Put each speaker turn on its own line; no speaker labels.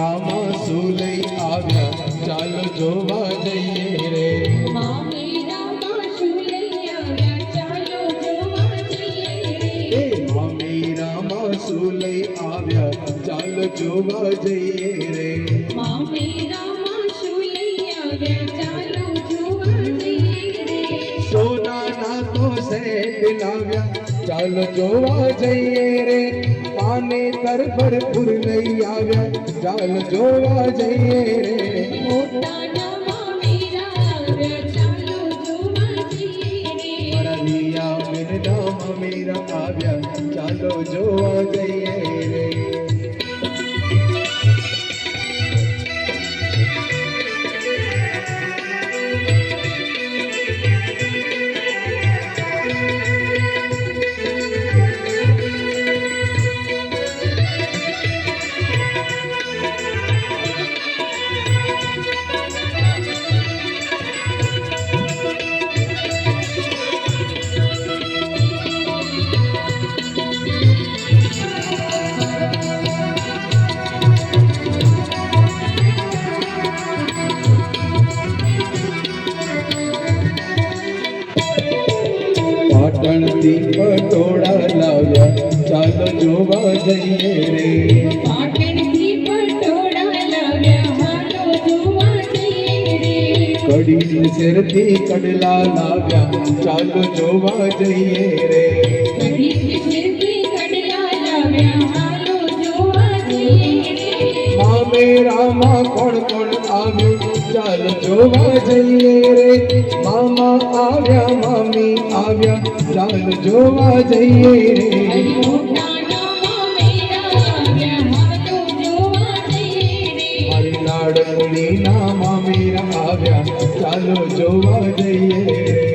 રામા શું લઈ આવ્યા ચાલો જોવા જઈએ રે
મામી રામા શું લઈ આવ્યા ચાલો જોવા જઈએ રે
મામી રામા શું લઈ આવ્યા ચાલો જોવા જઈએ રે
મામી રામા શું લઈ આવ્યા ચાલો જોવા જઈએ રે
સોનાના તો સેટ લાવ્યા ચાલો જોવા જઈએ રે પાને તર ભરપૂર લઈ આવ્યા ચાલો જોવા જઈએ રે
મોટાના મામી આવ્યા ચાલો જોવા જઈએ રે
મારા મીના મમીરા આવ્યા ચાલો જોવા જઈએ રે પાટણથી પટોળા લાવ્યા ચાલો જોવા જઈએ રે
પાટણથી પટોળા લાવ્યા હાલો જોવા જઈએ રે
કડી શેરથી કડલા લાવ્યા ચાલો જોવા જઈએ રે
કડી શેરથી કડલા લાવ્યા હાલો જોવા જઈએ રે
મામેરામાં કોણ કોણ આવ્યું ચાલો જોવા જઈએ રે મામા આવ્યા મામી આવ્યા ચાલો જોવા જઈએ રે
મોટાના મામેરા આવ્યા હાલો જોવા જઈએ રે
મારી લાડકડીના મામીરા આવ્યા ચાલો જોવા જઈએ રે